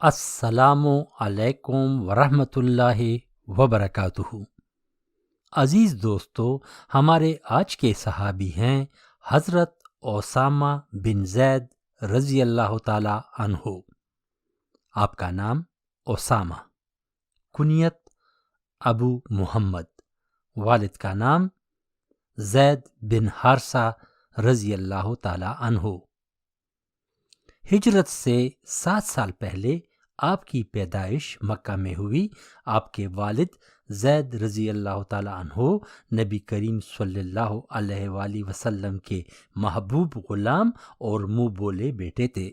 السلام علیکم ورحمۃ اللہ وبرکاتہ۔ عزیز دوستو، ہمارے آج کے صحابی ہیں حضرت اسامہ بن زید رضی اللہ تعالی عنہ۔ آپ کا نام اسامہ، کنیت ابو محمد، والد کا نام زید بن حارثہ رضی اللہ تعالی عنہ۔ ہجرت سے 7 سال پہلے آپ کی پیدائش مکہ میں ہوئی۔ آپ کے والد زید رضی اللہ تعالی عنہ نبی کریم صلی اللہ علیہ وآلہ وسلم کے محبوب غلام اور منہ بولے بیٹے تھے۔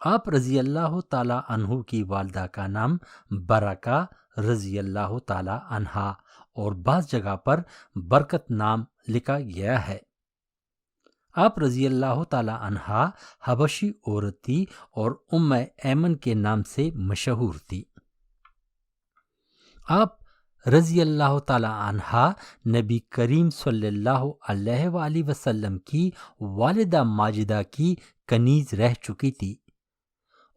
آپ رضی اللہ تعالی عنہ کی والدہ کا نام برکہ رضی اللہ تعالی عنہا اور بعض جگہ پر برکت نام لکھا گیا ہے۔ آپ رضی اللہ تعالی عنہا حبشی عورت تھی اور ام ایمن کے نام سے مشہور تھی۔ آپ رضی اللہ تعالی عنہا نبی کریم صلی اللہ علیہ وآلہ وسلم کی والدہ ماجدہ کی کنیز رہ چکی تھی،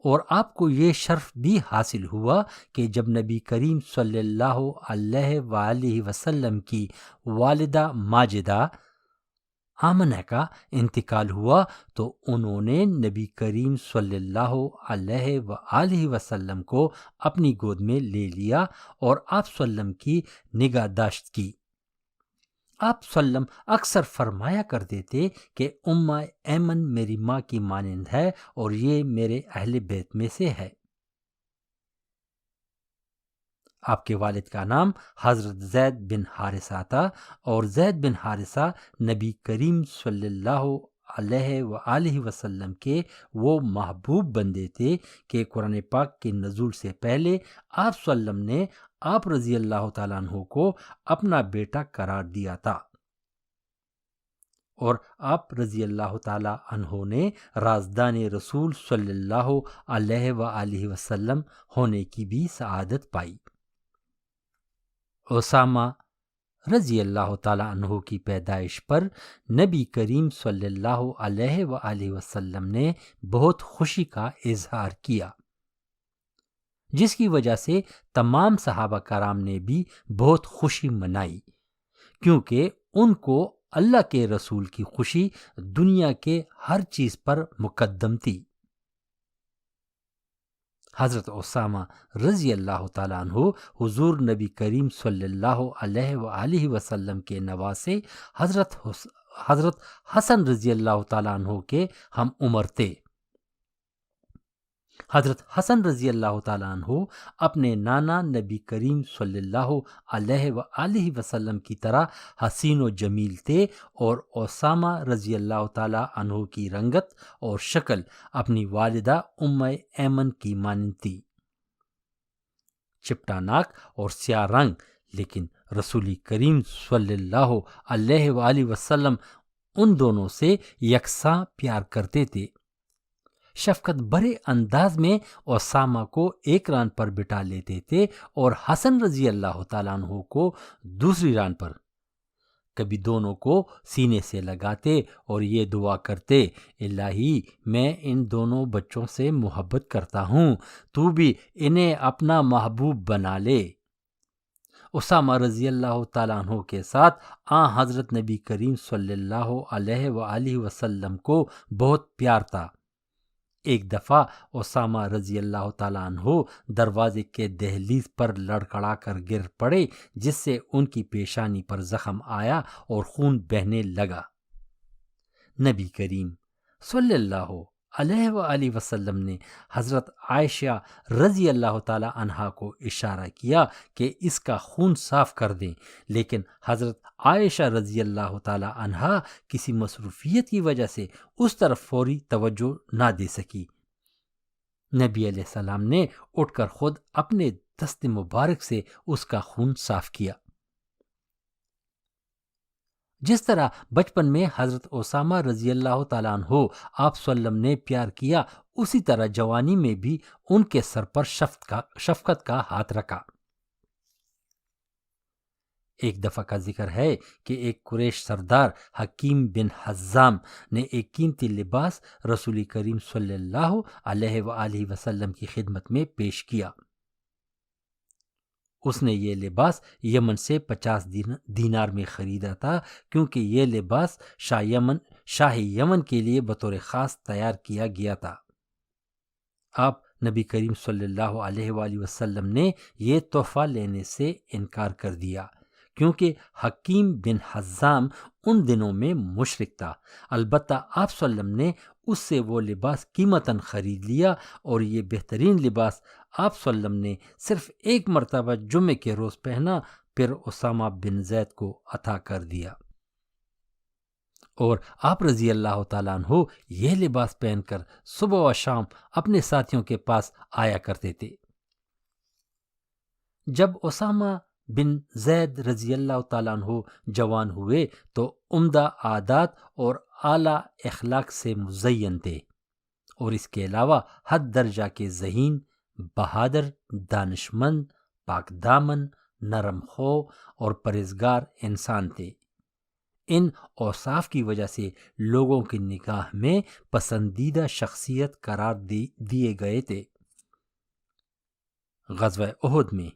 اور آپ کو یہ شرف بھی حاصل ہوا کہ جب نبی کریم صلی اللہ علیہ وآلہ وسلم کی والدہ ماجدہ آمنہ کا انتقال ہوا تو انہوں نے نبی کریم صلی اللہ علیہ وآلہ وسلم کو اپنی گود میں لے لیا اور آپ وسلم کی نگہداشت کی۔ آپ وسلم اکثر فرمایا کرتے تھے کہ ام ایمن میری ماں کی مانند ہے اور یہ میرے اہل بیت میں سے ہے۔ آپ کے والد کا نام حضرت زید بن حارثہ تھا، اور زید بن حارثہ نبی کریم صلی اللہ علیہ وآلہ وسلم کے وہ محبوب بندے تھے کہ قرآن پاک کے نزول سے پہلے آپ صلی اللہ علیہ وسلم نے آپ رضی اللہ تعالیٰ عنہ کو اپنا بیٹا قرار دیا تھا، اور آپ رضی اللہ تعالیٰ عنہ نے رازدان رسول صلی اللہ علیہ وآلہ وسلم ہونے کی بھی سعادت پائی۔ اسامہ رضی اللہ تعالیٰ عنہ کی پیدائش پر نبی کریم صلی اللہ علیہ وآلہ وسلم نے بہت خوشی کا اظہار کیا، جس کی وجہ سے تمام صحابہ کرام نے بھی بہت خوشی منائی، کیونکہ ان کو اللہ کے رسول کی خوشی دنیا کے ہر چیز پر مقدم تھی۔ حضرت اسامہ رضی اللہ تعالیٰ عنہ حضور نبی کریم صلی اللہ علیہ وآلہ وسلم کے نواسے حضرت حسن رضی اللہ تعالیٰ عنہ کے ہم عمر تھے۔ حضرت حسن رضی اللہ تعالیٰ عنہ اپنے نانا نبی کریم صلی اللہ علیہ وآلہ وسلم کی طرح حسین و جمیل تھے، اور اسامہ رضی اللہ تعالیٰ عنہ کی رنگت اور شکل اپنی والدہ ام ایمن کی مانند تھی، چپٹا ناک اور سیاہ رنگ، لیکن رسول کریم صلی اللہ علیہ وآلہ وسلم ان دونوں سے یکساں پیار کرتے تھے۔ شفقت بھرے انداز میں اسامہ کو ایک ران پر بٹھا لیتے تھے اور حسن رضی اللہ تعالیٰ عنہ کو دوسری ران پر۔ کبھی دونوں کو سینے سے لگاتے اور یہ دعا کرتے، الہی میں ان دونوں بچوں سے محبت کرتا ہوں، تو بھی انہیں اپنا محبوب بنا لے۔ اسامہ رضی اللہ تعالیٰ عنہ کے ساتھ حضرت نبی کریم صلی اللہ علیہ وآلہ وسلم کو بہت پیار تھا۔ ایک دفعہ اسامہ رضی اللہ تعالیٰ عنہ دروازے کے دہلیز پر لڑکھڑا کر گر پڑے، جس سے ان کی پیشانی پر زخم آیا اور خون بہنے لگا۔ نبی کریم صلی اللہ علیہ وآلہ وسلم نے حضرت عائشہ رضی اللہ تعالی عنہا کو اشارہ کیا کہ اس کا خون صاف کر دیں، لیکن حضرت عائشہ رضی اللہ تعالی عنہا کسی مصروفیت کی وجہ سے اس طرف فوری توجہ نہ دے سکی۔ نبی علیہ السلام نے اٹھ کر خود اپنے دست مبارک سے اس کا خون صاف کیا۔ جس طرح بچپن میں حضرت اسامہ رضی اللہ تعالیٰ عنہ آپ صلی اللہ علیہ وسلم نے پیار کیا، اسی طرح جوانی میں بھی ان کے سر پر شفقت کا ہاتھ رکھا۔ ایک دفعہ کا ذکر ہے کہ ایک قریش سردار حکیم بن حزام نے ایک قیمتی لباس رسول کریم صلی اللہ علیہ وآلہ وسلم کی خدمت میں پیش کیا۔ اس نے یہ لباس یمن سے 50 دینار میں خریدا تھا، کیونکہ یہ لباس شاہ یمن کے لیے بطور خاص تیار کیا گیا تھا۔ آپ نبی کریم صلی اللہ علیہ وآلہ وسلم نے یہ تحفہ لینے سے انکار کر دیا، کیونکہ حکیم بن حزام ان دنوں میں مشرک تھا۔ البتہ آپ صلی اللہ علیہ وسلم نے اس سے وہ لباس قیمتاً خرید لیا، اور یہ بہترین لباس آپ صلی اللہ علیہ وسلم نے صرف ایک مرتبہ جمعے کے روز پہنا، پھر اسامہ بن زید کو عطا کر دیا، اور آپ رضی اللہ تعالیٰ عنہ یہ لباس پہن کر صبح و شام اپنے ساتھیوں کے پاس آیا کرتے تھے۔ جب اسامہ بن زید رضی اللہ تعالیٰ عنہ جوان ہوئے تو عمدہ عادات اور اعلیٰ اخلاق سے مزین تھے، اور اس کے علاوہ حد درجہ کے ذہین، بہادر، دانشمند، پاک دامن، نرم خو اور پرہیزگار انسان تھے۔ ان اوصاف کی وجہ سے لوگوں کی نگاہ میں پسندیدہ شخصیت قرار دیے گئے تھے۔ غزوہ احد میں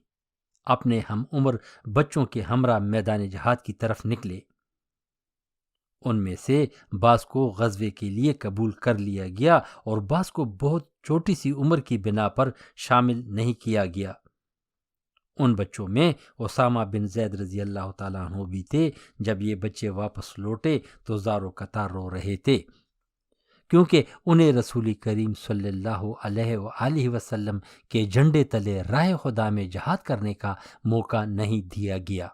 اپنے ہم عمر بچوں کے ہمراہ میدان جہاد کی طرف نکلے۔ ان میں سے بعض کو غزوے کے لیے قبول کر لیا گیا، اور بعض کو بہت چھوٹی سی عمر کی بنا پر شامل نہیں کیا گیا۔ ان بچوں میں اسامہ بن زید رضی اللہ تعالیٰ عنہ بھی تھے۔ جب یہ بچے واپس لوٹے تو زار و قطار رو رہے تھے، کیونکہ انہیں رسول کریم صلی اللہ علیہ وآلہ وسلم کے جھنڈے تلے راہ خدا میں جہاد کرنے کا موقع نہیں دیا گیا۔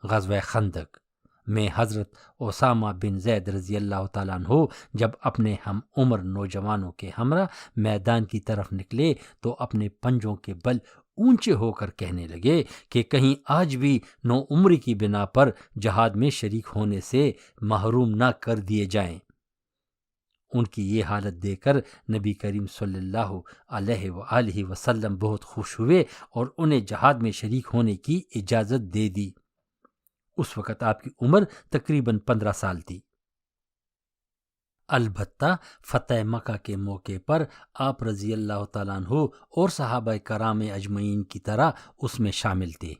غزوہ خندق میں حضرت اسامہ بن زید رضی اللہ تعالیٰ عنہ جب اپنے ہم عمر نوجوانوں کے ہمراہ میدان کی طرف نکلے تو اپنے پنجوں کے بل اونچے ہو کر کہنے لگے کہ کہیں آج بھی نو عمری کی بنا پر جہاد میں شریک ہونے سے محروم نہ کر دیے جائیں۔ ان کی یہ حالت دیکھ کر نبی کریم صلی اللہ علیہ وآلہ وسلم بہت خوش ہوئے اور انہیں جہاد میں شریک ہونے کی اجازت دے دی۔ اس وقت آپ کی عمر تقریباً 15 سال تھی۔ البتہ فتح مکہ کے موقع پر آپ رضی اللہ تعالیٰ عنہ اور صحابہ کرام اجمعین کی طرح اس میں شامل تھے،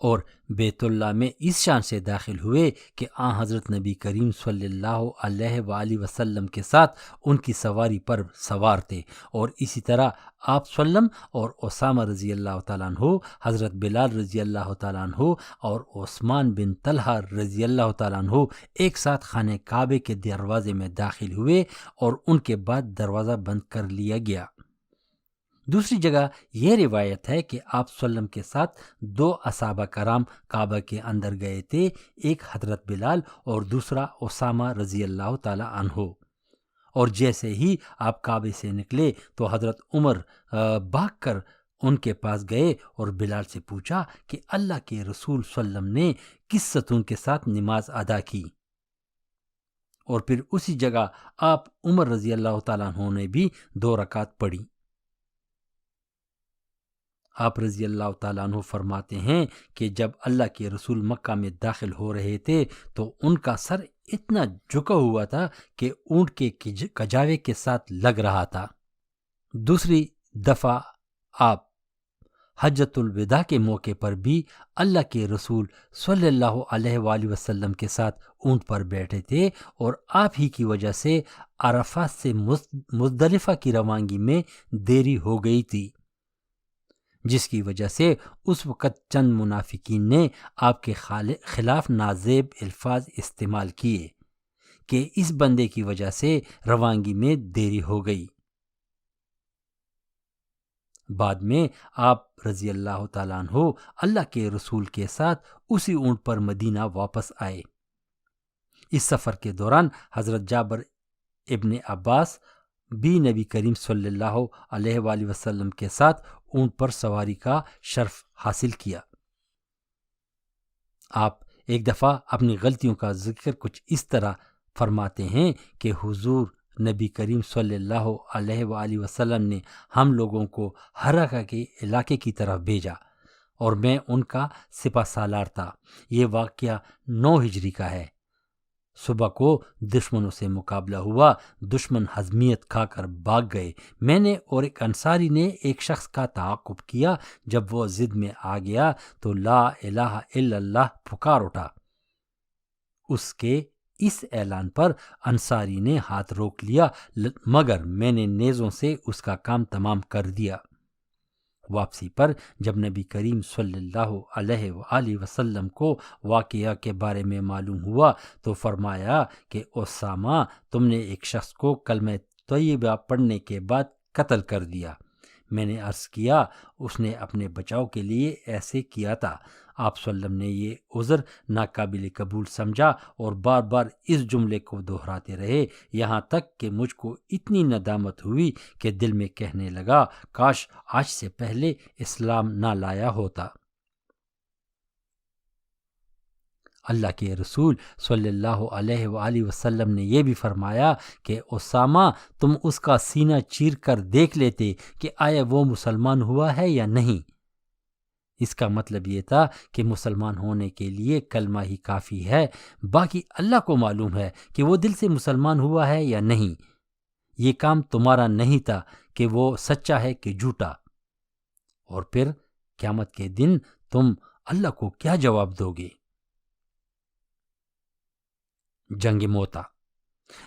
اور بیت اللہ میں اس شان سے داخل ہوئے کہ حضرت نبی کریم صلی اللہ علیہ وآلہ وسلم کے ساتھ ان کی سواری پر سوار تھے، اور اسی طرح آپ صلی اللہ علیہ وسلم اور اسامہ رضی اللہ تعالیٰ عنہ، حضرت بلال رضی اللہ تعالیٰ عنہ اور عثمان بن طلحہ رضی اللہ تعالیٰ عنہ ایک ساتھ خانہ کعبے کے دروازے میں داخل ہوئے، اور ان کے بعد دروازہ بند کر لیا گیا۔ دوسری جگہ یہ روایت ہے کہ آپ صلی اللہ علیہ وسلم کے ساتھ 2 اصحابہ کرام کعبہ کے اندر گئے تھے، ایک حضرت بلال اور دوسرا اسامہ رضی اللہ تعالی عنہ، اور جیسے ہی آپ کعبے سے نکلے تو حضرت عمر بھاگ کر ان کے پاس گئے اور بلال سے پوچھا کہ اللہ کے رسول صلی اللہ علیہ وسلم نے کس ستون کے ساتھ نماز ادا کی، اور پھر اسی جگہ آپ عمر رضی اللہ تعالیٰ عنہ نے بھی 2 رکعت پڑھی۔ آپ رضی اللہ تعالیٰ عنہ فرماتے ہیں کہ جب اللہ کے رسول مکہ میں داخل ہو رہے تھے تو ان کا سر اتنا جھکا ہوا تھا کہ اونٹ کے کجاوے کے ساتھ لگ رہا تھا۔ دوسری دفعہ آپ حجۃ الوداع کے موقع پر بھی اللہ کے رسول صلی اللہ علیہ وآلہ وسلم کے ساتھ اونٹ پر بیٹھے تھے، اور آپ ہی کی وجہ سے عرفات سے مزدلفہ کی روانگی میں دیری ہو گئی تھی، جس کی وجہ سے اس وقت چند منافقین نے آپ کے خلاف نازیب الفاظ استعمال کیے کہ اس بندے کی وجہ سے روانگی میں دیری ہو گئی۔ بعد میں آپ رضی اللہ تعالیٰ عنہ اللہ کے رسول کے ساتھ اسی اونٹ پر مدینہ واپس آئے۔ اس سفر کے دوران حضرت جابر ابن عباس بھی نبی کریم صلی اللہ علیہ وآلہ وسلم کے ساتھ اونٹ پر سواری کا شرف حاصل کیا۔ آپ ایک دفعہ اپنی غلطیوں کا ذکر کچھ اس طرح فرماتے ہیں کہ حضور نبی کریم صلی اللہ علیہ وآلہ وسلم نے ہم لوگوں کو ہرہ کے علاقے کی طرف بھیجا اور میں ان کا سپہ سالار تھا۔ یہ واقعہ 9 ہجری کا ہے۔ صبح کو دشمنوں سے مقابلہ ہوا، دشمن ہضمیت کھا کر بھاگ گئے۔ میں نے اور ایک انصاری نے ایک شخص کا تعاقب کیا، جب وہ ضد میں آ گیا تو لا الہ الا اللہ پکار اٹھا۔ اس کے اس اعلان پر انصاری نے ہاتھ روک لیا، مگر میں نے نیزوں سے اس کا کام تمام کر دیا۔ واپسی پر جب نبی کریم صلی اللہ علیہ وآلہ وسلم کو واقعہ کے بارے میں معلوم ہوا تو فرمایا کہ اسامہ، تم نے ایک شخص کو کلمہ طیبہ پڑھنے کے بعد قتل کر دیا۔ میں نے عرض کیا اس نے اپنے بچاؤ کے لیے ایسے کیا تھا۔ آپ صلی اللہ علیہ وسلم نے یہ عذر ناقابل قبول سمجھا اور بار بار اس جملے کو دہراتے رہے، یہاں تک کہ مجھ کو اتنی ندامت ہوئی کہ دل میں کہنے لگا کاش آج سے پہلے اسلام نہ لایا ہوتا۔ اللہ کے رسول صلی اللہ علیہ وآلہ وسلم نے یہ بھی فرمایا کہ اسامہ، تم اس کا سینہ چیر کر دیکھ لیتے کہ آیا وہ مسلمان ہوا ہے یا نہیں۔ اس کا مطلب یہ تھا کہ مسلمان ہونے کے لیے کلمہ ہی کافی ہے، باقی اللہ کو معلوم ہے کہ وہ دل سے مسلمان ہوا ہے یا نہیں۔ یہ کام تمہارا نہیں تھا کہ وہ سچا ہے کہ جھوٹا۔ اور پھر قیامت کے دن تم اللہ کو کیا جواب دو گے؟ جنگ موتا۔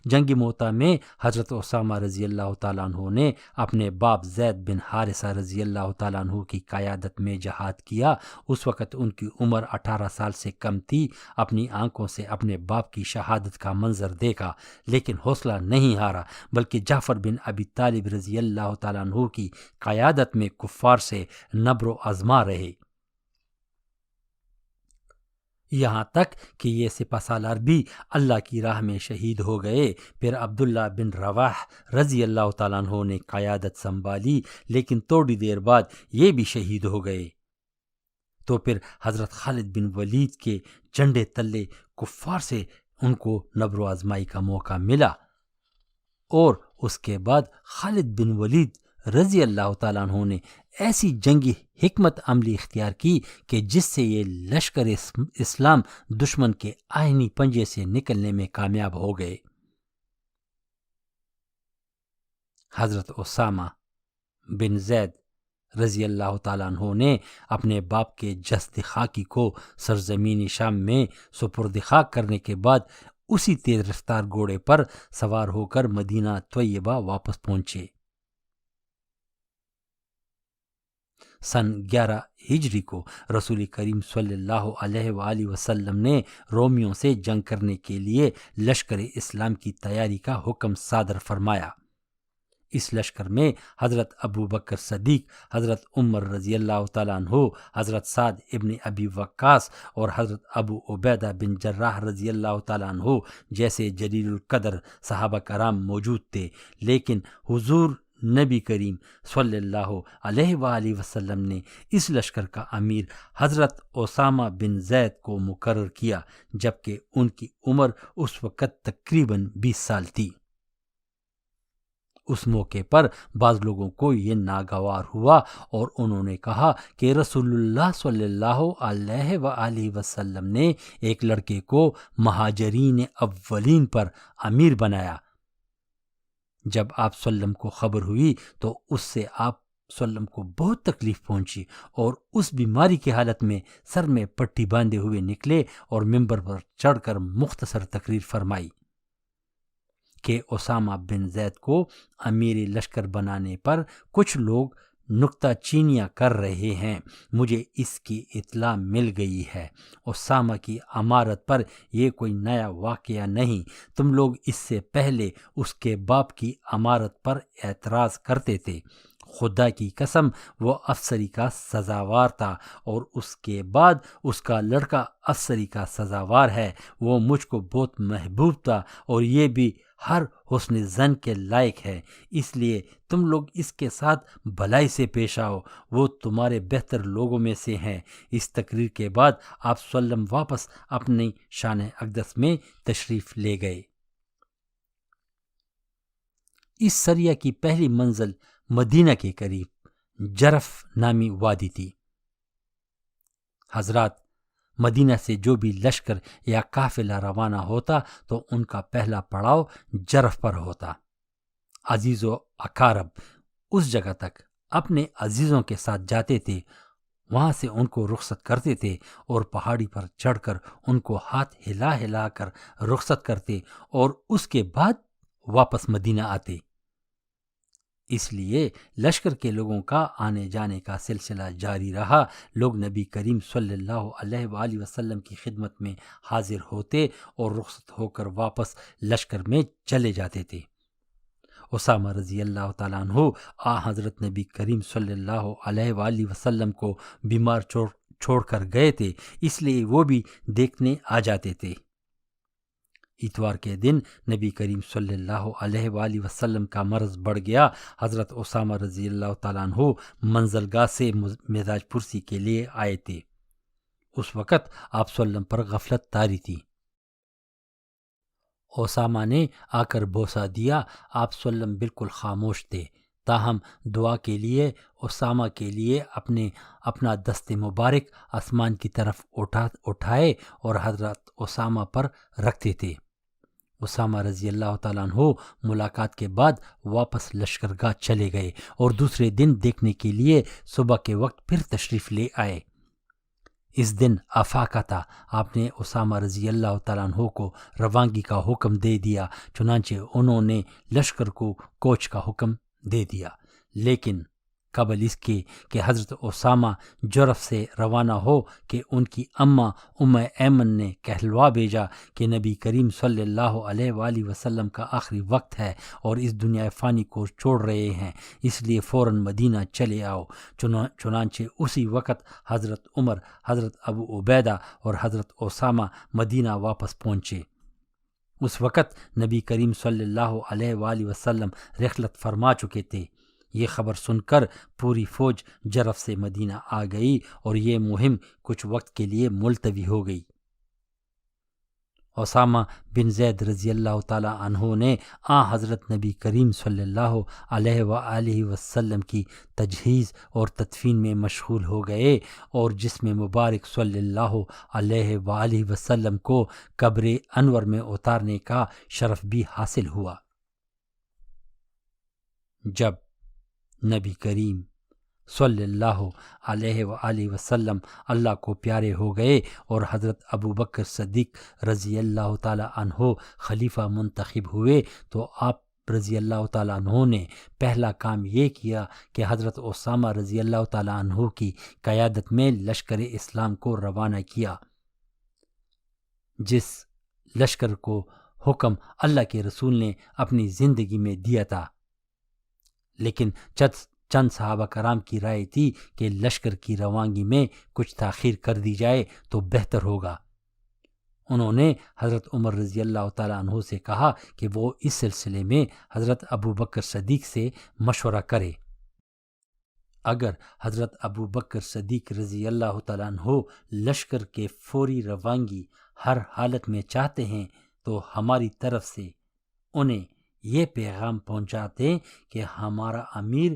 جنگ موتا میں حضرت اسامہ رضی اللہ تعالیٰ عنہ نے اپنے باپ زید بن حارثہ رضی اللہ تعالیٰ عنہ کی قیادت میں جہاد کیا۔ اس وقت ان کی عمر 18 سال سے کم تھی۔ اپنی آنکھوں سے اپنے باپ کی شہادت کا منظر دیکھا، لیکن حوصلہ نہیں ہارا، بلکہ جعفر بن ابی طالب رضی اللہ تعالیٰ عنہ کی قیادت میں کفار سے نبر و آزما رہے، یہاں تک کہ یہ سپہ سالار بھی اللہ کی راہ میں شہید ہو گئے۔ پھر عبداللہ بن رواح رضی اللہ تعالیٰ عنہ نے قیادت سنبھالی، لیکن تھوڑی دیر بعد یہ بھی شہید ہو گئے۔ تو پھر حضرت خالد بن ولید کے جھنڈے تلے کفار سے ان کو نبر و آزمائی کا موقع ملا، اور اس کے بعد خالد بن ولید رضی اللہ تعالیٰ عنہ نے ایسی جنگی حکمت عملی اختیار کی کہ جس سے یہ لشکر اسلام دشمن کے آہنی پنجے سے نکلنے میں کامیاب ہو گئے۔ حضرت اسامہ بن زید رضی اللہ تعالیٰ عنہ نے اپنے باپ کے جسد خاکی کو سرزمین شام میں سپرد خاک کرنے کے بعد اسی تیز رفتار گھوڑے پر سوار ہو کر مدینہ طیبہ واپس پہنچے۔ سن 11 ہجری کو رسول کریم صلی اللہ علیہ وآلہ وسلم نے رومیوں سے جنگ کرنے کے لیے لشکر اسلام کی تیاری کا حکم صادر فرمایا۔ اس لشکر میں حضرت ابو بکر صدیق، حضرت عمر رضی اللہ تعالیٰ عنہ، حضرت سعد ابن ابی وقاص اور حضرت ابو عبیدہ بن جراح رضی اللہ تعالیٰ عنہ جیسے جلیل القدر صحابہ کرام موجود تھے، لیکن حضور نبی کریم صلی اللہ علیہ وآلہ وسلم نے اس لشکر کا امیر حضرت اسامہ بن زید کو مقرر کیا، جبکہ ان کی عمر اس وقت تقریباً 20 سال تھی۔ اس موقع پر بعض لوگوں کو یہ ناگوار ہوا اور انہوں نے کہا کہ رسول اللہ صلی اللہ علیہ وآلہ وسلم نے ایک لڑکے کو مہاجرین اولین پر امیر بنایا۔ جب آپ صلی اللہ علیہ وسلم کو خبر ہوئی تو اس سے آپ صلی اللہ علیہ وسلم کو بہت تکلیف پہنچی، اور اس بیماری کی حالت میں سر میں پٹی باندھے ہوئے نکلے اور منبر پر چڑھ کر مختصر تقریر فرمائی کہ اسامہ بن زید کو امیر لشکر بنانے پر کچھ لوگ نکتہ چینیاں کر رہے ہیں، مجھے اس کی اطلاع مل گئی ہے۔ اسامہ کی امارت پر یہ کوئی نیا واقعہ نہیں، تم لوگ اس سے پہلے اس کے باپ کی امارت پر اعتراض کرتے تھے۔ خدا کی قسم وہ افسری کا سزاوار تھا، اور اس کے بعد اس کا لڑکا افسری کا سزاوار ہے۔ وہ مجھ کو بہت محبوب تھا اور یہ بھی ہر حسن زن کے لائق ہے، اس لیے تم لوگ اس کے ساتھ بھلائی سے پیش آؤ، وہ تمہارے بہتر لوگوں میں سے ہیں۔ اس تقریر کے بعد آپ صلی اللہ علیہ وسلم واپس اپنی شان اقدس میں تشریف لے گئے۔ اس سریہ کی پہلی منزل مدینہ کے قریب جرف نامی وادی تھی۔ حضرات، مدینہ سے جو بھی لشکر یا قافلہ روانہ ہوتا تو ان کا پہلا پڑاؤ جرف پر ہوتا۔ عزیز و اقارب اس جگہ تک اپنے عزیزوں کے ساتھ جاتے تھے، وہاں سے ان کو رخصت کرتے تھے اور پہاڑی پر چڑھ کر ان کو ہاتھ ہلا ہلا کر رخصت کرتے اور اس کے بعد واپس مدینہ آتے۔ اس لیے لشکر کے لوگوں کا آنے جانے کا سلسلہ جاری رہا۔ لوگ نبی کریم صلی اللہ علیہ وآلہ وسلم کی خدمت میں حاضر ہوتے اور رخصت ہو کر واپس لشکر میں چلے جاتے تھے۔ اسامہ رضی اللہ تعالیٰ عنہ حضرت نبی کریم صلی اللہ علیہ وآلہ وسلم کو بیمار چھوڑ کر گئے تھے، اس لیے وہ بھی دیکھنے آ جاتے تھے۔ اتوار کے دن نبی کریم صلی اللہ علیہ وآلہ وسلم کا مرض بڑھ گیا۔ حضرت اسامہ رضی اللہ تعالیٰ عنہ منزلگاہ سے مزاج پرسی کے لیے آئے تھے۔ اس وقت آپ صلی اللہ علیہ وسلم پر غفلت طاری تھی۔ اسامہ نے آ کر بوسہ دیا۔ آپ صلی اللہ علیہ وسلم بالکل خاموش تھے، تاہم دعا کے لیے اسامہ کے لیے اپنا دست مبارک آسمان کی طرف اٹھائے اور حضرت اسامہ پر رکھتے تھے۔ اسامہ رضی اللہ تعالیٰ عنہ ملاقات کے بعد واپس لشکرگاہ چلے گئے اور دوسرے دن دیکھنے کے لیے صبح کے وقت پھر تشریف لے آئے۔ اس دن افاقہ تھا۔ آپ نے اسامہ رضی اللہ تعالیٰ عنہ کو روانگی کا حکم دے دیا، چنانچہ انہوں نے لشکر کو کوچ کا حکم دے دیا، لیکن قبل اس کے کہ حضرت اسامہ جرف سے روانہ ہو کہ ان کی اماں ام ایمن نے کہلوا بھیجا کہ نبی کریم صلی اللہ علیہ وآلہ وسلم کا آخری وقت ہے اور اس دنیا فانی کو چھوڑ رہے ہیں، اس لیے فوراً مدینہ چلے آؤ۔ چنانچہ اسی وقت حضرت عمر، حضرت ابو عبیدہ اور حضرت اسامہ مدینہ واپس پہنچے۔ اس وقت نبی کریم صلی اللہ علیہ وآلہ وسلم رحلت فرما چکے تھے۔ یہ خبر سن کر پوری فوج جرف سے مدینہ آ گئی اور یہ مہم کچھ وقت کے لیے ملتوی ہو گئی۔ اسامہ بن زید رضی اللہ تعالیٰ عنہ نے حضرت نبی کریم صلی اللہ علیہ وآلہ وسلم کی تجہیز اور تدفین میں مشغول ہو گئے اور جسم مبارک صلی اللہ علیہ وآلہ وسلم کو قبر انور میں اتارنے کا شرف بھی حاصل ہوا۔ جب نبی کریم صلی اللہ علیہ وآلہ وسلم اللہ کو پیارے ہو گئے اور حضرت ابو بکر صدیق رضی اللہ تعالیٰ عنہ خلیفہ منتخب ہوئے تو آپ رضی اللہ تعالیٰ عنہ نے پہلا کام یہ کیا کہ حضرت اسامہ رضی اللہ تعالیٰ عنہ کی قیادت میں لشکر اسلام کو روانہ کیا، جس لشکر کو حکم اللہ کے رسول نے اپنی زندگی میں دیا تھا، لیکن چند صحابہ کرام کی رائے تھی کہ لشکر کی روانگی میں کچھ تاخیر کر دی جائے تو بہتر ہوگا۔ انہوں نے حضرت عمر رضی اللہ تعالیٰ عنہ سے کہا کہ وہ اس سلسلے میں حضرت ابو بکر صدیق سے مشورہ کرے۔ اگر حضرت ابو بکر صدیق رضی اللہ تعالیٰ عنہ لشکر کے فوری روانگی ہر حالت میں چاہتے ہیں تو ہماری طرف سے انہیں یہ پیغام پہنچاتے کہ ہمارا امیر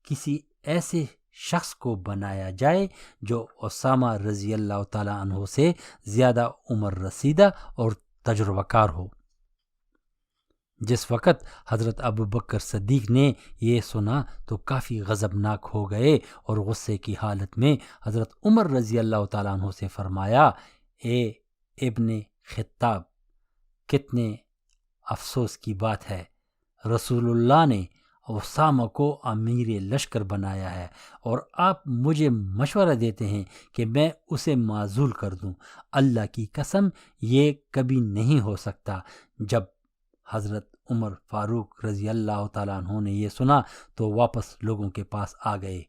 کسی ایسے شخص کو بنایا جائے جو اسامہ رضی اللہ تعالیٰ عنہ سے زیادہ عمر رسیدہ اور تجربہ کار ہو۔ جس وقت حضرت ابو بکر صدیق نے یہ سنا تو کافی غضبناک ہو گئے اور غصے کی حالت میں حضرت عمر رضی اللہ تعالیٰ عنہ سے فرمایا، اے ابن خطاب، کتنے افسوس کی بات ہے، رسول اللہ نے اسامہ کو امیر لشکر بنایا ہے اور آپ مجھے مشورہ دیتے ہیں کہ میں اسے معزول کر دوں۔ اللہ کی قسم یہ کبھی نہیں ہو سکتا۔ جب حضرت عمر فاروق رضی اللہ تعالیٰ عنہ نے یہ سنا تو واپس لوگوں کے پاس آ گئے۔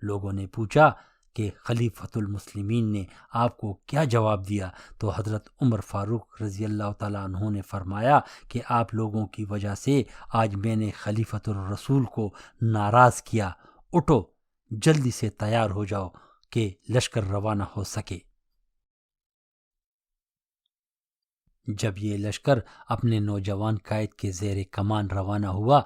لوگوں نے پوچھا کہ خلیفۃ المسلمین نے آپ کو کیا جواب دیا؟ تو حضرت عمر فاروق رضی اللہ تعالیٰ عنہ نے فرمایا کہ آپ لوگوں کی وجہ سے آج میں نے خلیفۃ الرسول کو ناراض کیا، اٹھو جلدی سے تیار ہو جاؤ کہ لشکر روانہ ہو سکے۔ جب یہ لشکر اپنے نوجوان قائد کے زیر کمان روانہ ہوا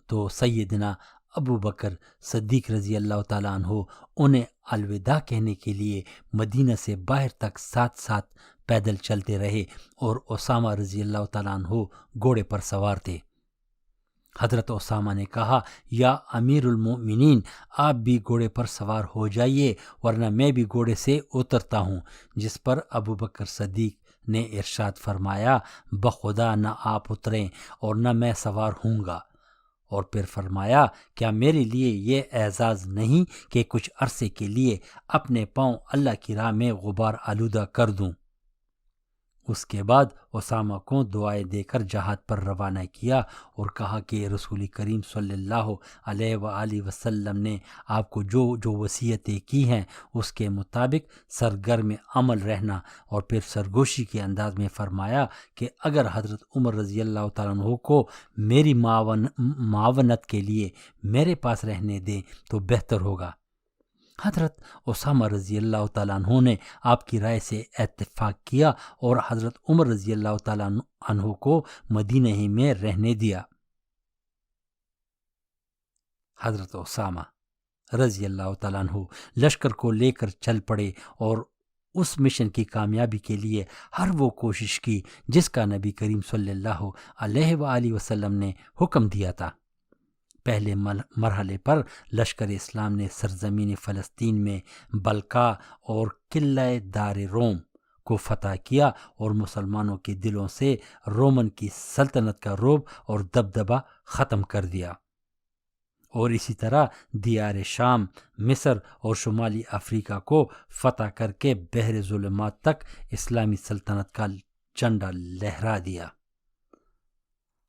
تو سیدنا ابو بکر صدیق رضی اللہ تعالیٰ عنہ انہیں الوداع کہنے کے لیے مدینہ سے باہر تک ساتھ ساتھ پیدل چلتے رہے، اور اسامہ رضی اللہ تعالیٰ عنہ گھوڑے پر سوار تھے۔ حضرت اسامہ نے کہا، یا امیر المؤمنین، آپ بھی گھوڑے پر سوار ہو جائیے ورنہ میں بھی گھوڑے سے اترتا ہوں، جس پر ابو بکر صدیق نے ارشاد فرمایا، بخدا نہ آپ اتریں اور نہ میں سوار ہوں گا، اور پھر فرمایا، کیا میرے لیے یہ اعزاز نہیں کہ کچھ عرصے کے لیے اپنے پاؤں اللہ کی راہ میں غبار آلودہ کر دوں۔ اس کے بعد اسامہ کو دعائیں دے کر جہاد پر روانہ کیا اور کہا کہ رسول کریم صلی اللہ علیہ وآلہ وسلم نے آپ کو جو وصیتیں کی ہیں اس کے مطابق سرگرم عمل رہنا، اور پھر سرگوشی کے انداز میں فرمایا کہ اگر حضرت عمر رضی اللہ تعالیٰ عنہ کو میری معاونت کے لیے میرے پاس رہنے دیں تو بہتر ہوگا۔ حضرت اسامہ رضی اللہ تعالیٰ عنہ نے آپ کی رائے سے اتفاق کیا اور حضرت عمر رضی اللہ تعالیٰ عنہ کو مدینہ ہی میں رہنے دیا۔ حضرت اسامہ رضی اللہ تعالیٰ عنہ لشکر کو لے کر چل پڑے اور اس مشن کی کامیابی کے لیے ہر وہ کوشش کی جس کا نبی کریم صلی اللہ علیہ وآلہ وسلم نے حکم دیا تھا۔ پہلے مرحلے پر لشکر اسلام نے سرزمین فلسطین میں بلقا اور قلعہ دار روم کو فتح کیا اور مسلمانوں کے دلوں سے رومن کی سلطنت کا رعب اور دبدبہ ختم کر دیا، اور اسی طرح دیار شام، مصر اور شمالی افریقہ کو فتح کر کے بحر ظلمات تک اسلامی سلطنت کا جھنڈا لہرا دیا۔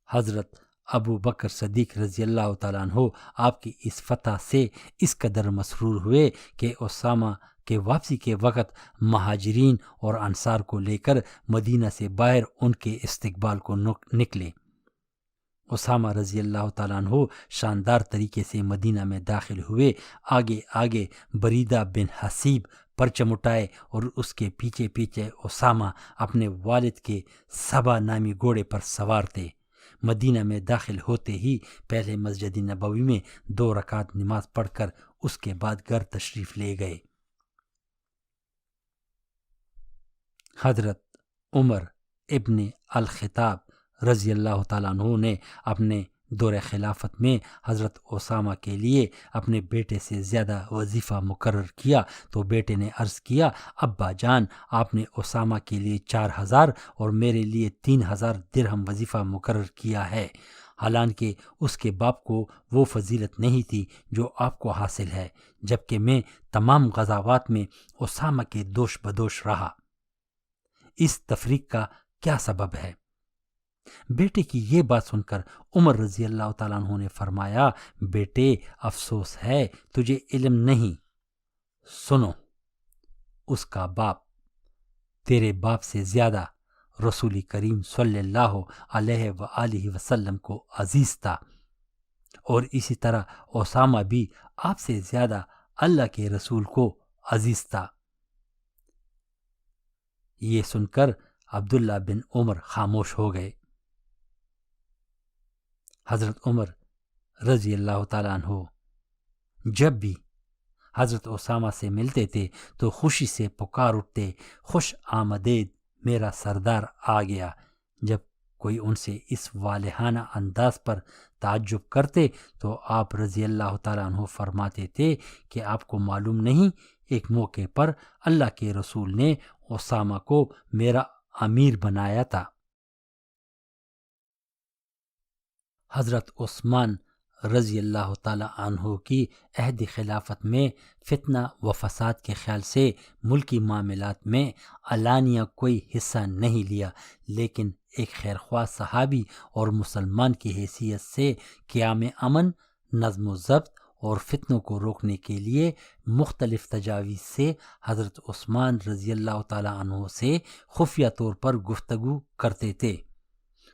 حضرت ابو بکر صدیق رضی اللہ تعالیٰ عنہ آپ کی اس فتح سے اس قدر مسرور ہوئے کہ اسامہ کے واپسی کے وقت مہاجرین اور انصار کو لے کر مدینہ سے باہر ان کے استقبال کو نکلے۔ اسامہ رضی اللہ تعالیٰ عنہ شاندار طریقے سے مدینہ میں داخل ہوئے۔ آگے بریدہ بن حسیب پرچم اٹھائے اور اس کے پیچھے پیچھے اسامہ اپنے والد کے صبا نامی گھوڑے پر سوار تھے۔ مدینہ میں داخل ہوتے ہی پہلے مسجد نبوی میں 2 رکعت نماز پڑھ کر اس کے بعد گھر تشریف لے گئے۔ حضرت عمر ابن الخطاب رضی اللہ تعالیٰ عنہ نے اپنے دور خلافت میں حضرت اسامہ کے لیے اپنے بیٹے سے زیادہ وظیفہ مقرر کیا تو بیٹے نے عرض کیا، ابا جان، آپ نے اسامہ کے لیے 4000 اور میرے لیے 3000 درہم وظیفہ مقرر کیا ہے، حالانکہ اس کے باپ کو وہ فضیلت نہیں تھی جو آپ کو حاصل ہے، جبکہ میں تمام غزوات میں اسامہ کے دوش بدوش رہا۔ اس تفریق کا کیا سبب ہے؟ بیٹے کی یہ بات سن کر عمر رضی اللہ تعالیٰ عنہ نے فرمایا، بیٹے، افسوس ہے تجھے علم نہیں۔ سنو، اس کا باپ تیرے باپ سے زیادہ رسول کریم صلی اللہ علیہ وآلہ وسلم کو عزیز تھا، اور اسی طرح اسامہ بھی آپ سے زیادہ اللہ کے رسول کو عزیز تھا۔ یہ سن کر عبداللہ بن عمر خاموش ہو گئے۔ حضرت عمر رضی اللہ تعالیٰ عنہ جب بھی حضرت اسامہ سے ملتے تھے تو خوشی سے پکار اٹھتے، خوش آمدید میرا سردار آ گیا۔ جب کوئی ان سے اس والہانہ انداز پر تعجب کرتے تو آپ رضی اللہ تعالیٰ عنہ فرماتے تھے کہ آپ کو معلوم نہیں، ایک موقع پر اللہ کے رسول نے اسامہ کو میرا امیر بنایا تھا۔ حضرت عثمان رضی اللہ تعالیٰ عنہ کی عہد خلافت میں فتنہ و فساد کے خیال سے ملکی معاملات میں علانیہ کوئی حصہ نہیں لیا، لیکن ایک خیرخواہ صحابی اور مسلمان کی حیثیت سے قیام امن، نظم و ضبط اور فتنوں کو روکنے کے لیے مختلف تجاویز سے حضرت عثمان رضی اللہ تعالیٰ عنہ سے خفیہ طور پر گفتگو کرتے تھے۔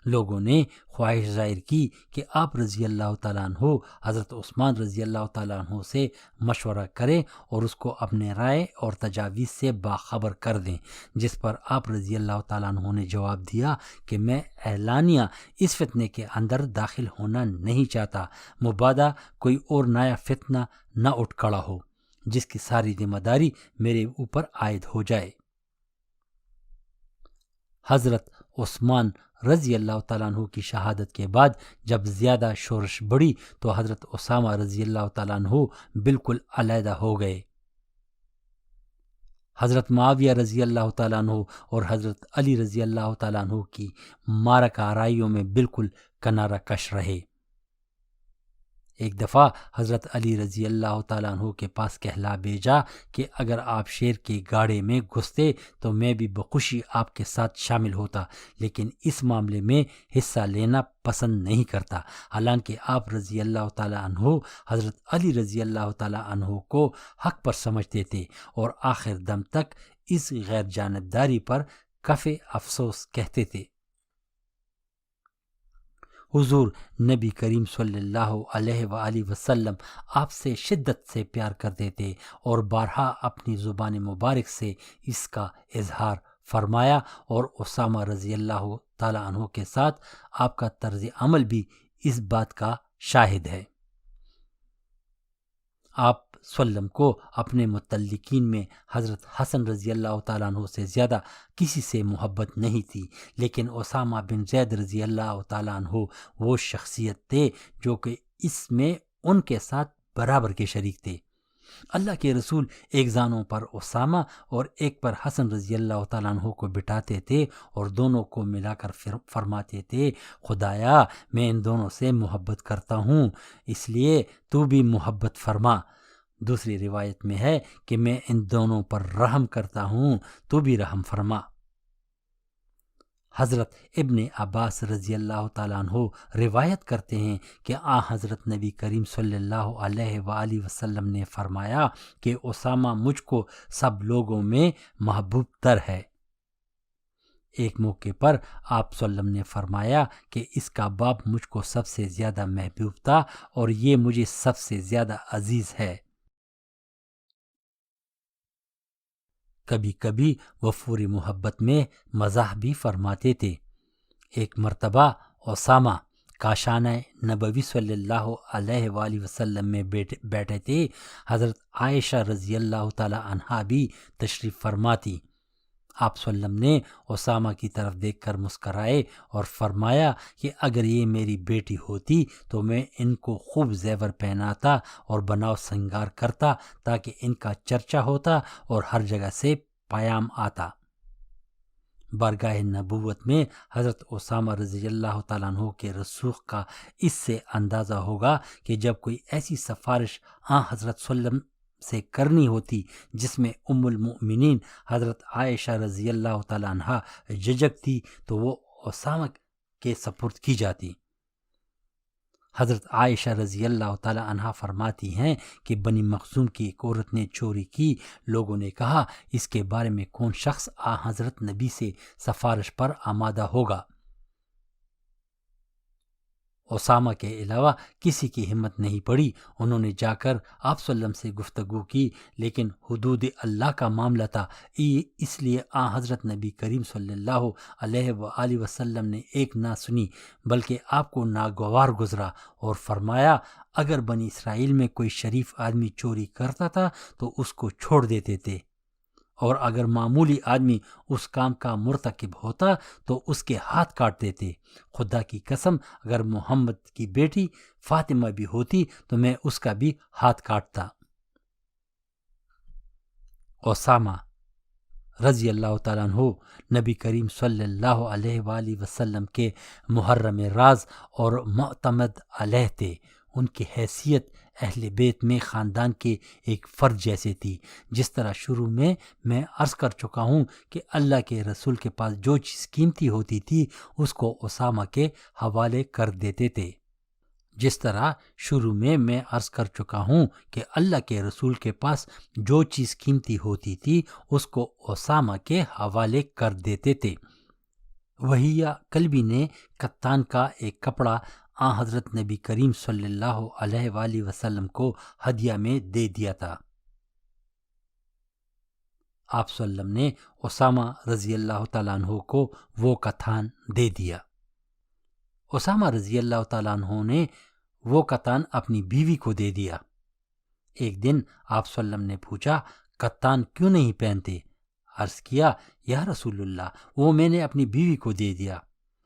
لوگوں نے خواہش ظاہر کی کہ آپ رضی اللہ تعالیٰ عنہ حضرت عثمان رضی اللہ تعالیٰ عنہ سے مشورہ کریں اور اس کو اپنے رائے اور تجاویز سے باخبر کر دیں، جس پر آپ رضی اللہ تعالیٰ عنہ نے جواب دیا کہ میں اعلانیہ اس فتنے کے اندر داخل ہونا نہیں چاہتا، مبادا کوئی اور نیا فتنہ نہ اٹھ کھڑا ہو جس کی ساری ذمہ داری میرے اوپر عائد ہو جائے۔ حضرت عثمان رضی اللہ تعالیٰ عنہ کی شہادت کے بعد جب زیادہ شورش بڑھی تو حضرت اسامہ رضی اللہ تعالیٰ عنہ بالکل علیحدہ ہو گئے۔ حضرت معاویہ رضی اللہ تعالیٰ عنہ اور حضرت علی رضی اللہ تعالیٰ عنہ کی معرکہ آرائیوں میں بالکل کنارہ کش رہے۔ ایک دفعہ حضرت علی رضی اللہ تعالیٰ عنہ کے پاس کہلا بھیجا کہ اگر آپ شیر کے گاڑے میں گھستے تو میں بھی بخوشی آپ کے ساتھ شامل ہوتا، لیکن اس معاملے میں حصہ لینا پسند نہیں کرتا، حالانکہ آپ رضی اللہ تعالیٰ عنہ حضرت علی رضی اللہ تعالیٰ عنہ کو حق پر سمجھتے تھے اور آخر دم تک اس غیر جانبداری پر کف افسوس کہتے تھے۔ حضور نبی کریم صلی اللہ علیہ وآلہ وسلم آپ سے شدت سے پیار کرتے تھے اور بارہا اپنی زبان مبارک سے اس کا اظہار فرمایا، اور اسامہ رضی اللہ تعالیٰ عنہ کے ساتھ آپ کا طرز عمل بھی اس بات کا شاہد ہے۔ آپ وسلم کو اپنے متعلقین میں حضرت حسن رضی اللہ تعالیٰ عنہ سے زیادہ کسی سے محبت نہیں تھی، لیکن اسامہ بن زید رضی اللہ تعالیٰ عنہ وہ شخصیت تھے جو کہ اس میں ان کے ساتھ برابر کے شریک تھے۔ اللہ کے رسول ایک زانوں پر اسامہ اور ایک پر حسن رضی اللہ تعالیٰ عنہ کو بٹھاتے تھے اور دونوں کو ملا کر فرماتے تھے، خدایا میں ان دونوں سے محبت کرتا ہوں، اس لیے تو بھی محبت فرما۔ دوسری روایت میں ہے کہ میں ان دونوں پر رحم کرتا ہوں، تو بھی رحم فرما۔ حضرت ابن عباس رضی اللہ تعالیٰ عنہ روایت کرتے ہیں کہ حضرت نبی کریم صلی اللہ علیہ وآلہ وسلم نے فرمایا کہ اسامہ مجھ کو سب لوگوں میں محبوب تر ہے۔ ایک موقع پر آپ صلی اللہ علیہ وسلم نے فرمایا کہ اس کا باپ مجھ کو سب سے زیادہ محبوب تھا اور یہ مجھے سب سے زیادہ عزیز ہے۔ کبھی کبھی وہ پوری محبت میں مزاح بھی فرماتے تھے۔ ایک مرتبہ اسامہ کاشانہ نبوی صلی اللہ علیہ وآلہ وسلم میں بیٹھے تھے، حضرت عائشہ رضی اللہ تعالی عنہا بھی تشریف فرما تھی۔ آپ صلی اللہ علیہ وسلم نے اسامہ کی طرف دیکھ کر مسکرائے اور فرمایا کہ اگر یہ میری بیٹی ہوتی تو میں ان کو خوب زیور پہناتا اور بناؤ سنگار کرتا تاکہ ان کا چرچا ہوتا اور ہر جگہ سے پیام آتا۔ بارگاہ نبوت میں حضرت اسامہ رضی اللہ تعالیٰ عنہ کے رسوخ کا اس سے اندازہ ہوگا کہ جب کوئی ایسی سفارش حضرت صلی اللہ علیہ وسلم سے کرنی ہوتی جس میں ام المؤمنین حضرت عائشہ رضی اللہ تعالیٰ عنہ جھجک تھی تو وہ اسامہ کے سپرد کی جاتی۔ حضرت عائشہ رضی اللہ تعالیٰ عنہ فرماتی ہیں کہ بنی مخزوم کی ایک عورت نے چوری کی، لوگوں نے کہا اس کے بارے میں کون شخص حضرت نبی سے سفارش پر آمادہ ہوگا؟ اسامہ کے علاوہ کسی کی ہمت نہیں پڑی، انہوں نے جا کر آپ صلی اللہ علیہ وسلم سے گفتگو کی، لیکن حدود اللہ کا معاملہ تھا، اس لیے حضرت نبی کریم صلی اللہ علیہ وآلہ وسلم نے ایک نہ سنی بلکہ آپ کو ناگوار گزرا اور فرمایا اگر بنی اسرائیل میں کوئی شریف آدمی چوری کرتا تھا تو اس کو چھوڑ دیتے تھے، اور اگر معمولی آدمی اس کام کا مرتکب ہوتا تو اس کے ہاتھ کاٹ دیتے۔ خدا کی قسم اگر محمد کی بیٹی فاطمہ بھی ہوتی تو میں اس کا بھی ہاتھ کاٹتا۔ اسامہ رضی اللہ تعالیٰ عنہ نبی کریم صلی اللہ علیہ وآلہ وسلم کے محرم راز اور معتمد علیہ تھے۔ ان کی حیثیت اہل بیت میں خاندان کے ایک فرد جیسے تھی۔ جس طرح شروع میں عرض کر چکا ہوں کہ اللہ کے رسول کے پاس جو چیز قیمتی ہوتی تھی اس کو اسامہ کے حوالے کر دیتے تھے۔ جس طرح شروع میں عرض کر چکا ہوں کہ اللہ کے رسول کے پاس جو چیز قیمتی ہوتی تھی اس کو اسامہ کے حوالے کر دیتے تھے۔ وہیہ کلبی نے کتان کا ایک کپڑا آن حضرت نبی کریم صلی اللہ علیہ وآلہ وسلم کو ہدیہ میں دے دیا تھا۔ آپ صلی اللہ علیہ وسلم نے اسامہ رضی اللہ تعالیٰ عنہ کو وہ کتان دے دیا۔ اسامہ رضی اللہ تعالیٰ عنہ نے وہ کتان اپنی بیوی کو دے دیا۔ ایک دن آپ صلی اللہ علیہ وسلم نے پوچھا، کتان کیوں نہیں پہنتے؟ عرض کیا، یا رسول اللہ، وہ میں نے اپنی بیوی کو دے دیا۔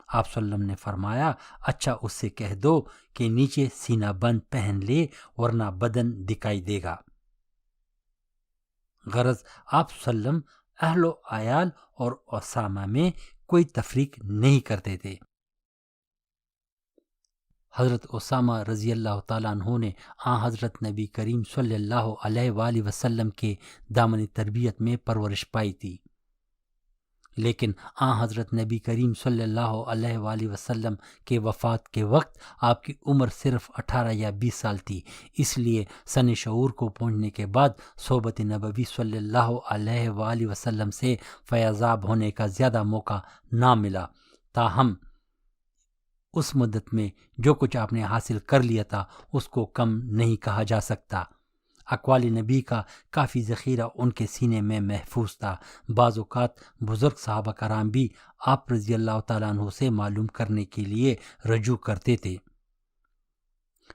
آپ صلی اللہ علیہ وسلم نے فرمایا، اچھا اس سے کہہ دو کہ نیچے سینہ بند پہن لے ورنہ بدن دکھائی دے گا۔ غرض آپ صلی اللہ علیہ وسلم اہل و عیال اور اسامہ میں کوئی تفریق نہیں کرتے تھے۔ حضرت اسامہ رضی اللہ تعالیٰ عنہ نے حضرت نبی کریم صلی اللہ علیہ وآلہ وسلم کے دامن تربیت میں پرورش پائی تھی، لیکن حضرت نبی کریم صلی اللہ علیہ وآلہ وسلم کے وفات کے وقت آپ کی عمر صرف 18 یا 20 سال تھی، اس لیے سن شعور کو پہنچنے کے بعد صحبت نبوی صلی اللہ علیہ وآلہ وسلم سے فیضاب ہونے کا زیادہ موقع نہ ملا۔ تاہم اس مدت میں جو کچھ آپ نے حاصل کر لیا تھا اس کو کم نہیں کہا جا سکتا۔ اقوال نبی کا کافی ذخیرہ ان کے سینے میں محفوظ تھا۔ بعض اوقات بزرگ صحابہ کرام بھی آپ رضی اللہ تعالیٰ عنہ سے معلوم کرنے کے لیے رجوع کرتے تھے۔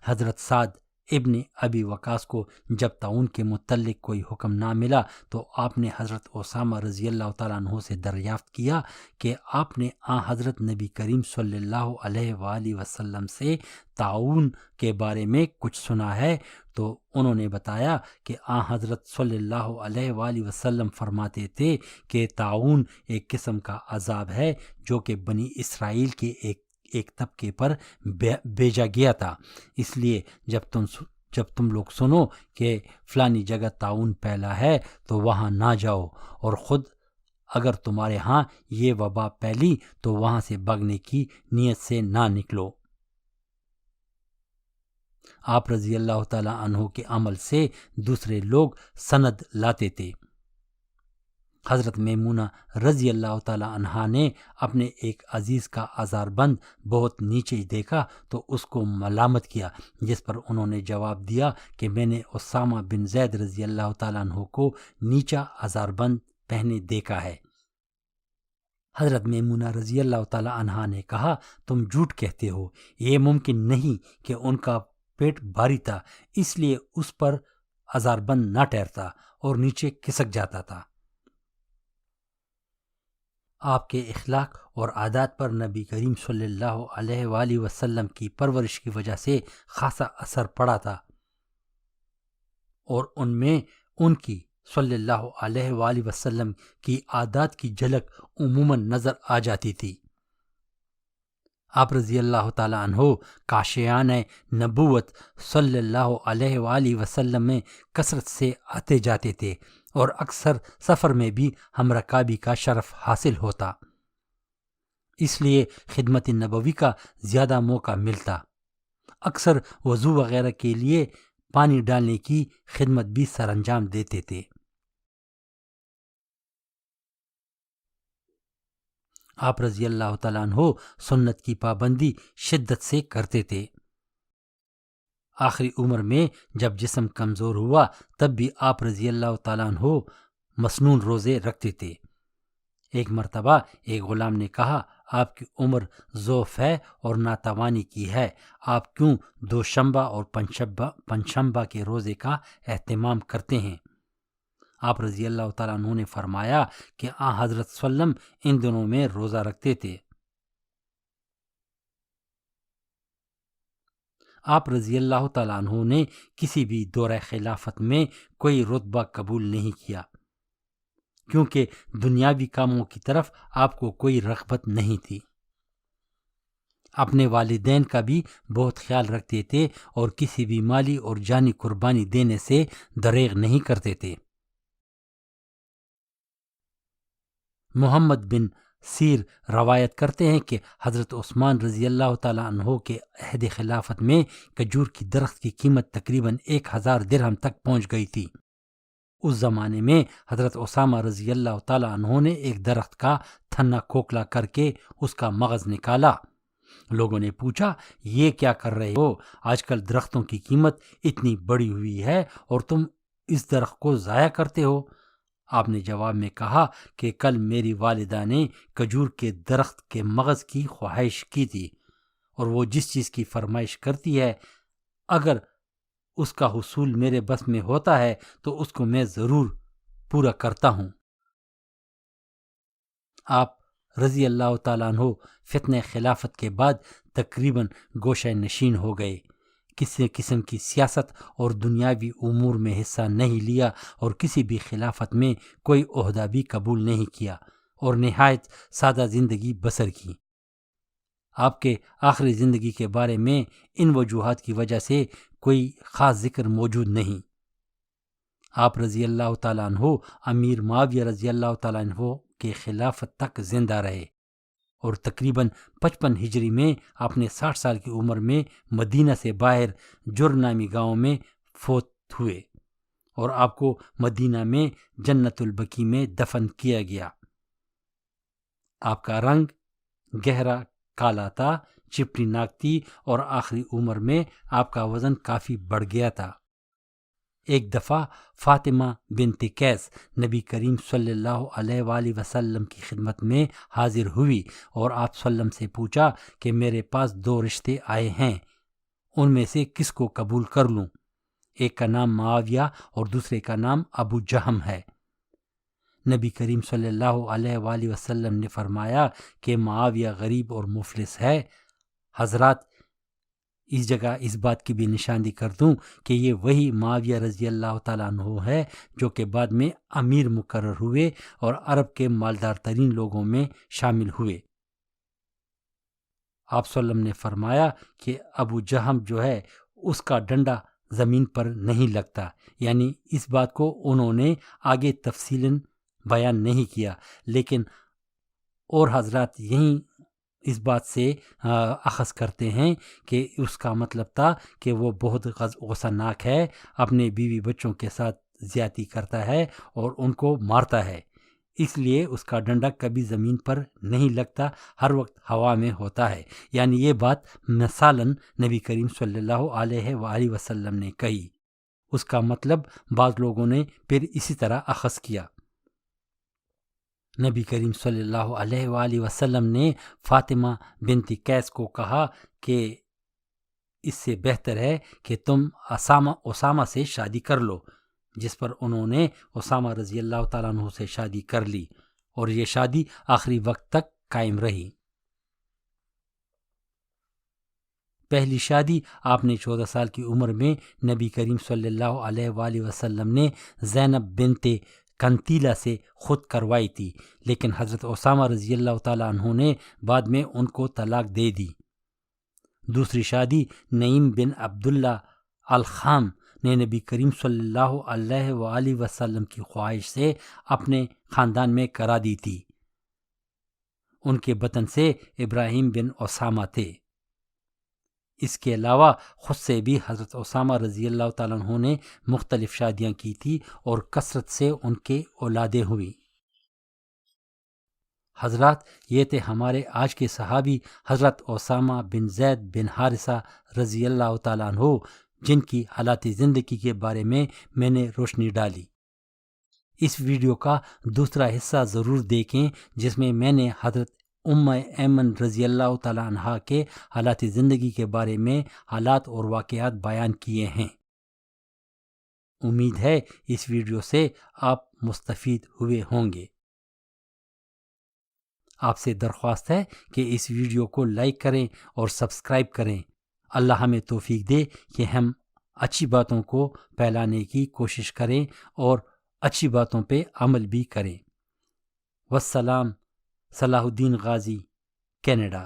حضرت سعد ابن ابی وقاص کو جب طاعون کے متعلق کوئی حکم نہ ملا تو آپ نے حضرت اسامہ رضی اللہ تعالیٰ عنہ سے دریافت کیا کہ آپ نے حضرت نبی کریم صلی اللہ علیہ وآلہ وسلم سے طاعون کے بارے میں کچھ سنا ہے؟ تو انہوں نے بتایا کہ حضرت صلی اللہ علیہ وآلہ وسلم فرماتے تھے کہ طاعون ایک قسم کا عذاب ہے جو کہ بنی اسرائیل کے ایک طبقے پر بھیجا گیا تھا، اس لیے جب تم لوگ سنو کہ فلانی جگہ طاعون پھیلا ہے تو وہاں نہ جاؤ، اور خود اگر تمہارے ہاں یہ وبا پھیلی تو وہاں سے بھاگنے کی نیت سے نہ نکلو۔ آپ رضی اللہ تعالیٰ عنہ کے عمل سے دوسرے لوگ سند لاتے تھے۔ حضرت میمونہ رضی اللہ تعالیٰ عنہا نے اپنے ایک عزیز کا آزار بند بہت نیچے دیکھا تو اس کو ملامت کیا، جس پر انہوں نے جواب دیا کہ میں نے اسامہ بن زید رضی اللہ تعالیٰ عنہ کو نیچا آزار بند پہنے دیکھا ہے۔ حضرت میمونہ رضی اللہ تعالیٰ عنہا نے کہا، تم جھوٹ کہتے ہو، یہ ممکن نہیں کہ ان کا پیٹ بھاری تھا اس لیے اس پر آزار بند نہ ٹھہرتا اور نیچے کھسک جاتا تھا۔ آپ کے اخلاق اور عادات پر نبی کریم صلی اللہ علیہ وآلہ وسلم کی پرورش کی وجہ سے خاصا اثر پڑا تھا، اور ان میں ان کی صلی اللہ علیہ وآلہ وسلم کی عادات کی جھلک عموماً نظر آ جاتی تھی۔ آپ رضی اللہ تعالیٰ عنہ کاشیان نبوت صلی اللہ علیہ وآلہ وسلم میں کثرت سے آتے جاتے تھے، اور اکثر سفر میں بھی ہم رکابی کا شرف حاصل ہوتا، اس لیے خدمت نبوی کا زیادہ موقع ملتا۔ اکثر وضو وغیرہ کے لیے پانی ڈالنے کی خدمت بھی سر انجام دیتے تھے۔ آپ رضی اللہ تعالیٰ عنہ سنت کی پابندی شدت سے کرتے تھے۔ آخری عمر میں جب جسم کمزور ہوا تب بھی آپ رضی اللہ تعالیٰ عنہ مسنون روزے رکھتے تھے۔ ایک مرتبہ ایک غلام نے کہا، آپ کی عمر ضعف ہے اور ناتوانی کی ہے، آپ کیوں دوشنبہ اور پنجشنبہ کے روزے کا اہتمام کرتے ہیں؟ آپ رضی اللہ تعالیٰ عنہ نے فرمایا کہ حضرت صلی اللہ علیہ وسلم ان دنوں میں روزہ رکھتے تھے۔ آپ رضی اللہ تعالیٰ عنہ نے کسی بھی دورہ خلافت میں کوئی رتبہ قبول نہیں کیا، کیونکہ دنیاوی کاموں کی طرف آپ کو کوئی رغبت نہیں تھی۔ اپنے والدین کا بھی بہت خیال رکھتے تھے اور کسی بھی مالی اور جانی قربانی دینے سے دریغ نہیں کرتے تھے۔ محمد بن سیر روایت کرتے ہیں کہ حضرت عثمان رضی اللہ تعالیٰ عنہ کے عہد خلافت میں کھجور کی درخت کی قیمت تقریباً 1000 درہم تک پہنچ گئی تھی۔ اس زمانے میں حضرت اسامہ رضی اللہ تعالیٰ عنہ نے ایک درخت کا تھنا کھوکھلا کر کے اس کا مغز نکالا۔ لوگوں نے پوچھا، یہ کیا کر رہے ہو؟ آج کل درختوں کی قیمت اتنی بڑھی ہوئی ہے اور تم اس درخت کو ضائع کرتے ہو۔ آپ نے جواب میں کہا کہ کل میری والدہ نے کھجور کے درخت کے مغز کی خواہش کی تھی، اور وہ جس چیز کی فرمائش کرتی ہے اگر اس کا حصول میرے بس میں ہوتا ہے تو اس کو میں ضرور پورا کرتا ہوں۔ آپ رضی اللہ تعالیٰ عنہ فتنہ خلافت کے بعد تقریباً گوشہ نشین ہو گئے، کسی قسم کی سیاست اور دنیاوی امور میں حصہ نہیں لیا اور کسی بھی خلافت میں کوئی عہدہ بھی قبول نہیں کیا، اور نہایت سادہ زندگی بسر کی۔ آپ کے آخری زندگی کے بارے میں ان وجوہات کی وجہ سے کوئی خاص ذکر موجود نہیں۔ آپ رضی اللہ تعالیٰ عنہ امیر معاویہ رضی اللہ تعالیٰ عنہ کے خلافت تک زندہ رہے، اور تقریباً 55 ہجری میں آپ نے 60 سال کی عمر میں مدینہ سے باہر جر نامی گاؤں میں فوت ہوئے، اور آپ کو مدینہ میں جنت البقیع میں دفن کیا گیا۔ آپ کا رنگ گہرا کالا تھا، چپٹی ناک تھی، اور آخری عمر میں آپ کا وزن کافی بڑھ گیا تھا۔ ایک دفعہ فاطمہ بنت قیس نبی کریم صلی اللہ علیہ وآلہ وسلم کی خدمت میں حاضر ہوئی اور آپ صلی اللہ علیہ وسلم سے پوچھا کہ میرے پاس 2 رشتے آئے ہیں، ان میں سے کس کو قبول کر لوں؟ ایک کا نام معاویہ اور دوسرے کا نام ابو جہم ہے۔ نبی کریم صلی اللہ علیہ وآلہ وسلم نے فرمایا کہ معاویہ غریب اور مفلس ہے۔ حضرات، اس جگہ اس بات کی بھی نشاندہی کر دوں کہ یہ وہی معاویہ رضی اللہ تعالیٰ عنہ ہے جو کہ بعد میں امیر مقرر ہوئے اور عرب کے مالدار ترین لوگوں میں شامل ہوئے۔ آپ صلی اللہ علیہ وسلم نے فرمایا کہ ابو جہم جو ہے اس کا ڈنڈا زمین پر نہیں لگتا، یعنی اس بات کو انہوں نے آگے تفصیلاً بیان نہیں کیا، لیکن اور حضرات یہیں اس بات سے اخذ کرتے ہیں کہ اس کا مطلب تھا کہ وہ بہت غصہ ناک ہے، اپنے بیوی بچوں کے ساتھ زیادتی کرتا ہے اور ان کو مارتا ہے، اس لیے اس کا ڈنڈا کبھی زمین پر نہیں لگتا، ہر وقت ہوا میں ہوتا ہے۔ یعنی یہ بات مثالاً نبی کریم صلی اللہ علیہ وآلہ وسلم نے کہی، اس کا مطلب بعض لوگوں نے پھر اسی طرح اخذ کیا۔ نبی کریم صلی اللہ علیہ وآلہ وسلم نے فاطمہ بنت قیس کو کہا کہ اس سے بہتر ہے کہ تم اسامہ سے شادی کر لو، جس پر انہوں نے اسامہ رضی اللہ تعالیٰ عنہ سے شادی کر لی، اور یہ شادی آخری وقت تک قائم رہی۔ پہلی شادی آپ نے 14 سال کی عمر میں نبی کریم صلی اللہ علیہ وآلہ وسلم نے زینب بنت کنتیلہ سے خود کروائی تھی، لیکن حضرت اسامہ رضی اللہ تعالیٰ عنہ نے بعد میں ان کو طلاق دے دی۔ دوسری شادی نعیم بن عبداللہ الخام نے نبی کریم صلی اللہ علیہ وآلہ وسلم کی خواہش سے اپنے خاندان میں کرا دی تھی۔ ان کے بطن سے ابراہیم بن اسامہ تھے۔ اس کے علاوہ خود سے بھی حضرت اسامہ رضی اللہ تعالیٰ عنہ نے مختلف شادیاں کی تھی اور کثرت سے ان کے اولادیں ہوئی۔ حضرات، یہ تھے ہمارے آج کے صحابی حضرت اسامہ بن زید بن حارثہ رضی اللہ تعالیٰ عنہ، جن کی حالات زندگی کے بارے میں نے روشنی ڈالی۔ اس ویڈیو کا دوسرا حصہ ضرور دیکھیں، جس میں نے حضرت ام ایمن رضی اللہ تعالیٰ عنہ کے حالات زندگی کے بارے میں حالات اور واقعات بیان کیے ہیں۔ امید ہے اس ویڈیو سے آپ مستفید ہوئے ہوں گے۔ آپ سے درخواست ہے کہ اس ویڈیو کو لائک کریں اور سبسکرائب کریں۔ اللہ ہمیں توفیق دے کہ ہم اچھی باتوں کو پھیلانے کی کوشش کریں اور اچھی باتوں پہ عمل بھی کریں۔ والسلام، صلاح الدین غازی، کینیڈا۔